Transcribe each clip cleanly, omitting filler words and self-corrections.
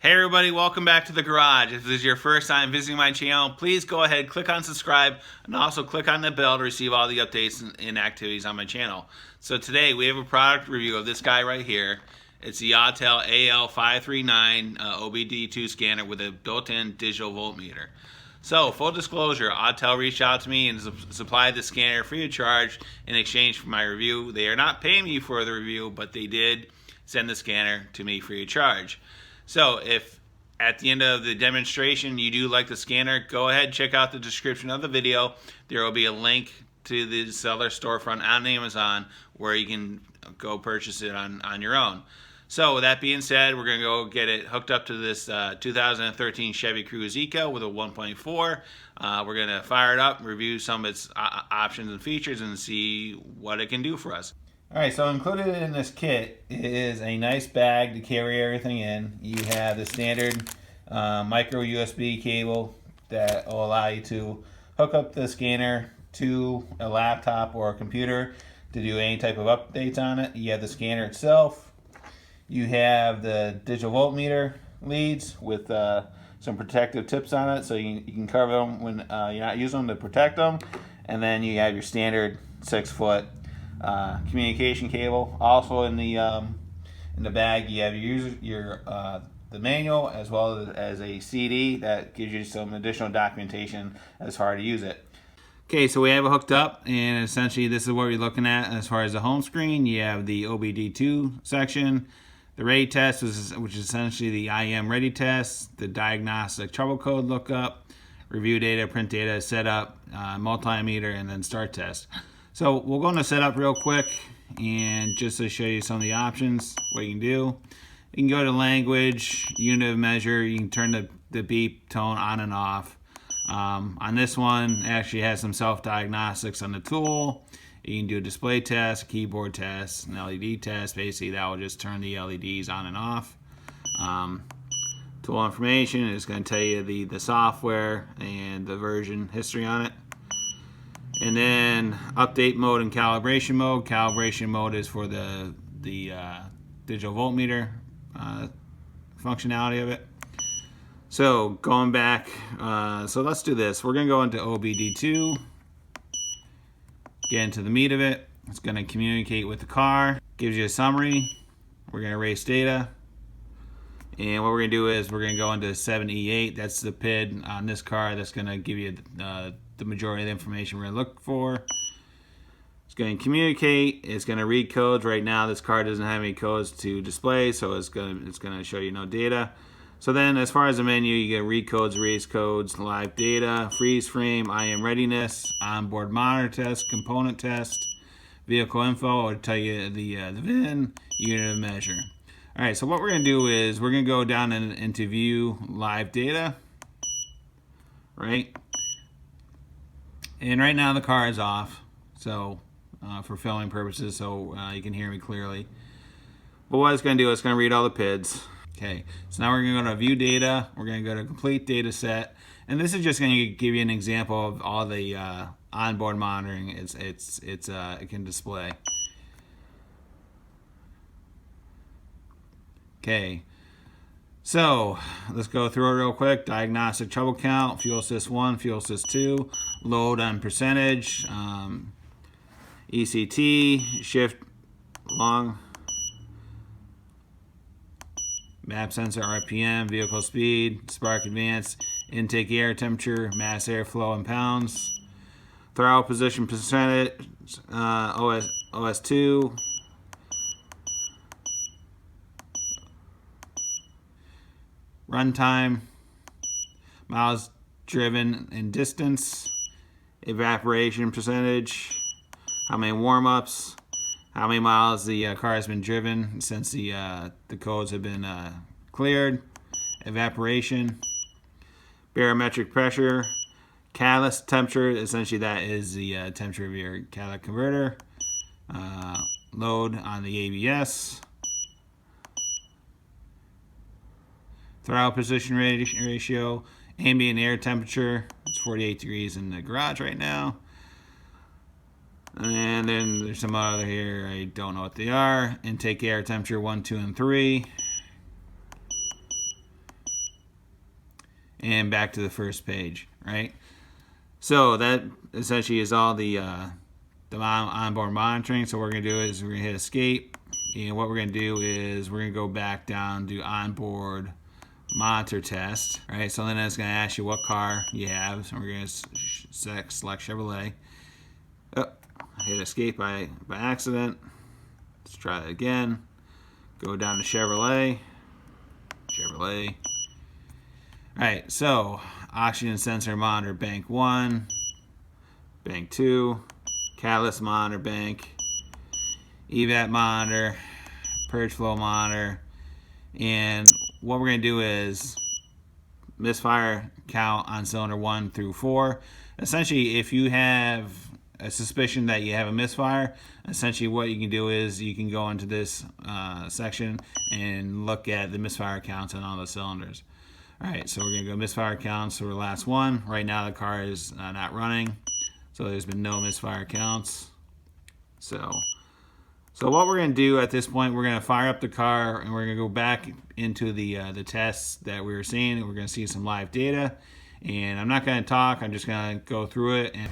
Hey everybody, welcome back to the garage. If this is your first time visiting my channel, please go ahead, click on subscribe, and also click on the bell to receive all the updates and activities on my channel. So today we have a product review of this guy right here. It's the Autel AL539 OBD2 scanner with a built-in digital voltmeter. So, full disclosure, Autel reached out to me and supplied the scanner free of charge in exchange for my review. They are not paying me for the review, but they did send the scanner to me free of charge. So if at the end of the demonstration you do like the scanner, go ahead, check out the description of the video. There will be a link to the seller storefront on Amazon where you can go purchase it on your own. So with that being said, we're going to go get it hooked up to this 2013 Chevy Cruze Eco with a 1.4. We're going to fire it up, review some of its options and features, and see what it can do for us. Alright, so included in this kit is a nice bag to carry everything in. You have the standard micro USB cable that will allow you to hook up the scanner to a laptop or a computer to do any type of updates on it. You have the scanner itself. You have the digital voltmeter leads with some protective tips on it so you can cover them when you're not using them to protect them. And then you have your standard 6-foot communication cable. Also in the bag you have your the manual as well as a CD that gives you some additional documentation as far to use it. Okay, so we have it hooked up, and essentially this is what we're looking at as far as the home screen. You have the OBD2 section, the ready test, which is essentially the I am ready test, the diagnostic trouble code lookup, review data, print data, setup, multimeter, and then start test. So we'll go into setup real quick, and just to show you some of the options, what you can do. You can go to language, unit of measure, you can turn the beep tone on and off. On this one, it actually has some self-diagnostics on the tool. You can do a display test, keyboard test, an LED test. Basically, that will just turn the LEDs on and off. Tool information is going to tell you the software and the version history on it. And then update mode and calibration mode. Calibration mode is for the digital voltmeter functionality of it. So going back, so let's do this. We're going to go into OBD2, get into the meat of it. It's going to communicate with the car, gives you a summary. We're going to erase data. And what we're going to do is we're going to go into 7E8. That's the PID on this car that's going to give you the majority of the information we're going to look for. It's going to communicate. It's going to read codes. Right now this car doesn't have any codes to display, so it's going to show you no data. So then as far as the menu, you get read codes, erase codes, live data, freeze frame, I am readiness, onboard monitor test, component test, vehicle info, it'll tell you the VIN, unit of measure. Alright, so what we're going to do is we're going to go down into view live data, right? And right now the car is off, so for filming purposes, so you can hear me clearly. But what it's going to do is it's going to read all the PIDs. Okay, so now we're going to go to view data. We're going to go to complete data set, and this is just going to give you an example of all the onboard monitoring it can display. Okay, so let's go through it real quick. Diagnostic trouble count, fuel assist 1, fuel assist 2, load on percentage, ECT, shift long, map sensor, RPM, vehicle speed, spark advance, intake air temperature, mass airflow in pounds, throttle position percentage, OS2, runtime, miles driven and distance, evaporation percentage, how many warm-ups, how many miles the car has been driven since the codes have been cleared, evaporation, barometric pressure, catalyst temperature, essentially that is the temperature of your catalytic converter, load on the ABS, throttle position ratio, ambient air temperature, it's 48 degrees in the garage right now. And then there's some other here, I don't know what they are. Intake air temperature 1, 2, and 3. and back to the first page, right? So that essentially is all the onboard monitoring. So what we're going to do is we're going to hit escape, and what we're going to do is we're going to go back down to onboard monitor test. All right, so then it's going to ask you what car you have. So we're going to select Chevrolet. Oh, I hit escape by accident. Let's try that again. Go down to Chevrolet. Alright, so oxygen sensor monitor bank 1, bank 2, catalyst monitor bank, evat monitor, purge flow monitor, and what we're going to do is misfire count on cylinder 1 through 4. Essentially, if you have a suspicion that you have a misfire, essentially what you can do is you can go into this section and look at the misfire counts on all the cylinders. Alright, so we're going to go misfire counts for the last one. Right now the car is not running, so there's been no misfire counts. So what we're going to do at this point, we're going to fire up the car and we're going to go back into the tests that we were seeing. We're going to see some live data, and I'm not going to talk, I'm just going to go through it. And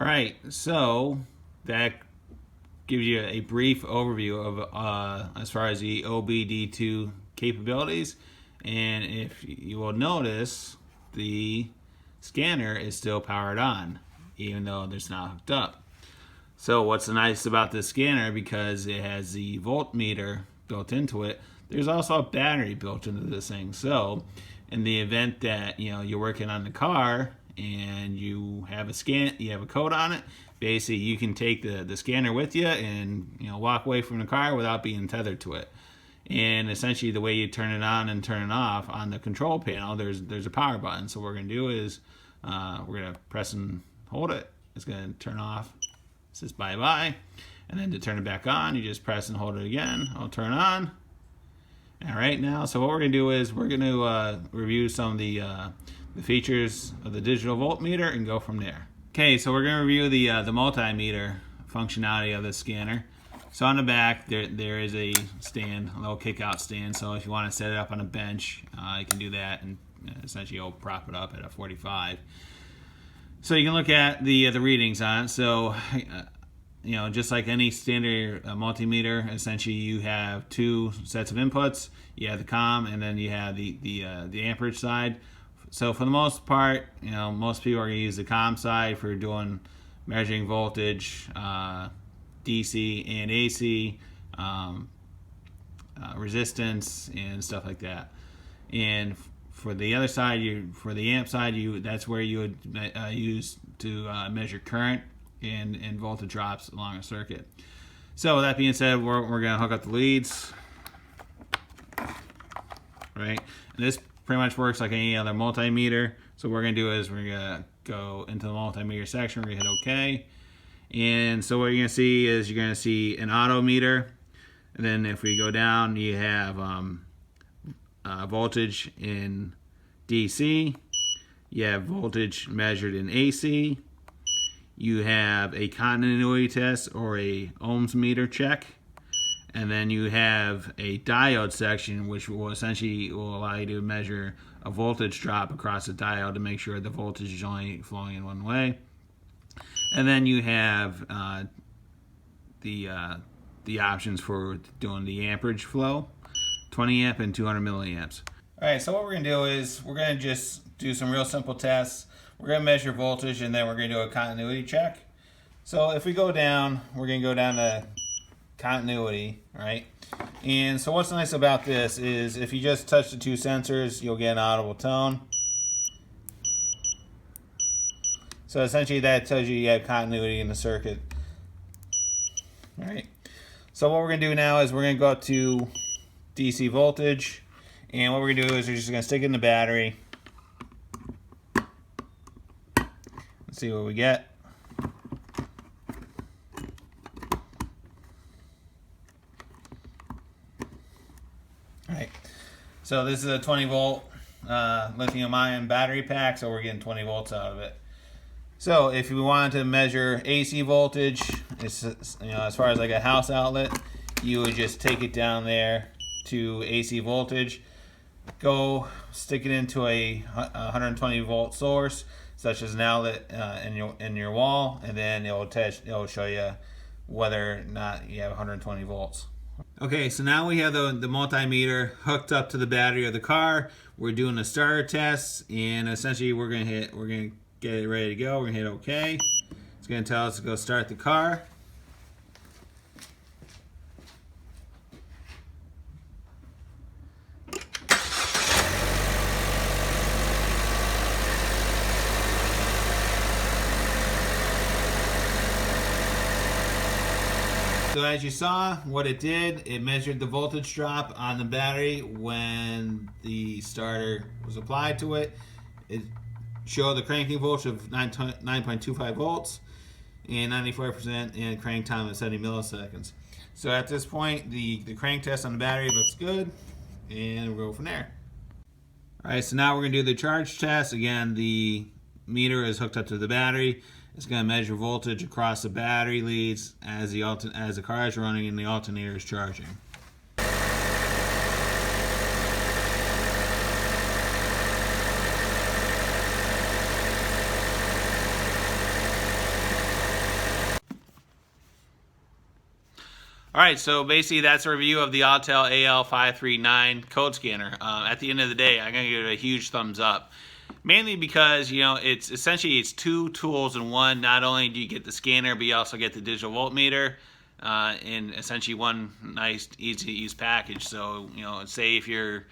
all right, so that gives you a brief overview of as far as the OBD2 capabilities. And if you will notice, the scanner is still powered on, even though it's not hooked up. So what's nice about this scanner, because it has the voltmeter built into it, there's also a battery built into this thing. So in the event that you're working on the car and you have a code on it, basically you can take the scanner with you and walk away from the car without being tethered to it. And essentially the way you turn it on and turn it off on the control panel, there's a power button. So what we're going to do is we're going to press and hold it. It's going to turn off. It says bye-bye. And then to turn it back on, you just press and hold it again. It'll turn on. All right, now, so what we're going to do is we're going to review some of the features of the digital voltmeter and go from there. Okay, so we're going to review the multimeter functionality of the scanner. So on the back, there is a stand, a little kick-out stand. So if you want to set it up on a bench, you can do that, and essentially you'll prop it up at a 45. So you can look at the readings on it. So just like any standard multimeter, essentially you have two sets of inputs. You have the COM, and then you have the amperage side. So for the most part, most people are going to use the COM side for doing measuring voltage, DC DC and AC, resistance and stuff like that. And for the other side, for the amp side, that's where you would use to measure current and voltage drops along a circuit. So with that being said, we're going to hook up the leads, right? And this pretty much works like any other multimeter. So what we're going to do is we're going to go into the multimeter section. We're going to hit OK. And so what you're going to see is you're going to see an auto meter. And then if we go down, you have voltage in DC. You have voltage measured in AC. You have a continuity test or a ohms meter check. And then you have a diode section, which will essentially allow you to measure a voltage drop across the diode to make sure the voltage is only flowing in one way. And then you have the options for doing the amperage flow, 20 amp and 200 milliamps. All right, so what we're going to do is we're going to just do some real simple tests. We're going to measure voltage, and then we're going to do a continuity check. So if we go down, we're going to go down to continuity, right? And so what's nice about this is if you just touch the two sensors, you'll get an audible tone. So essentially that tells you you have continuity in the circuit. All right. So what we're going to do now is we're going to go up to DC voltage. And what we're going to do is we're just going to stick it in the battery. Let's see what we get. Alright, so this is a 20 volt lithium ion battery pack, so we're getting 20 volts out of it. So if we wanted to measure AC voltage, it's, as far as like a house outlet, you would just take it down there to AC voltage, go stick it into a 120 volt source, such as an outlet in your wall, and then it'll show you whether or not you have 120 volts. Okay, so now we have the multimeter hooked up to the battery of the car. We're doing a starter test, and essentially we're gonna get it ready to go. We're gonna hit OK. It's gonna tell us to go start the car. So as you saw, what it did, it measured the voltage drop on the battery when the starter was applied to it. It showed the cranking voltage of 9.25 volts and 94% and crank time of 70 milliseconds. So at this point, the crank test on the battery looks good, and we'll go from there. All right, so now we're gonna do the charge test. Again, the meter is hooked up to the battery. It's going to measure voltage across the battery leads as the car is running and the alternator is charging. Alright, so basically that's a review of the Autel AL539 code scanner. At the end of the day, I'm going to give it a huge thumbs up. Mainly because, it's essentially two tools in one. Not only do you get the scanner, but you also get the digital voltmeter in essentially one nice, easy to use package. So, say if you're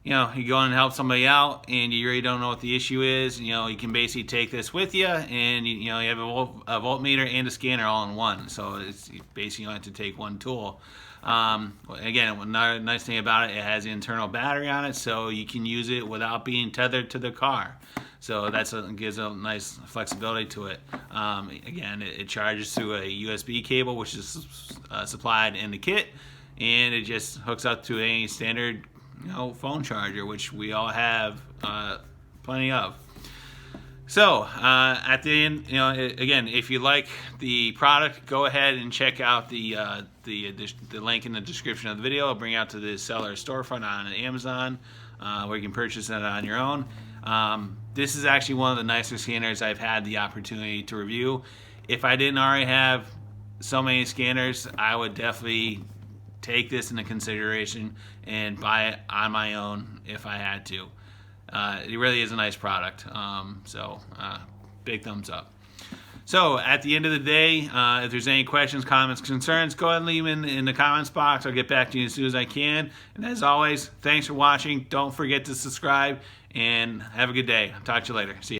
going to help somebody out and you really don't know what the issue is, you can basically take this with you, and you have a voltmeter and a scanner all in one. So it's basically you only have to take one tool. Again, another nice thing about it, it has an internal battery on it, so you can use it without being tethered to the car. So gives a nice flexibility to it. Again, it charges through a USB cable, which is supplied in the kit, and it just hooks up to any standard phone charger, which we all have plenty of. So at the end, again, if you like the product, go ahead and check out the link in the description of the video. I'll bring you out to the seller storefront on Amazon, where you can purchase that on your own. This is actually one of the nicer scanners I've had the opportunity to review. If I didn't already have so many scanners, I would definitely take this into consideration and buy it on my own if I had to. It really is a nice product, so big thumbs up. So at the end of the day, if there's any questions, comments, concerns, go ahead and leave them in the comments box. I'll get back to you as soon as I can. And as always, thanks for watching. Don't forget to subscribe and have a good day. I'll talk to you later. See you.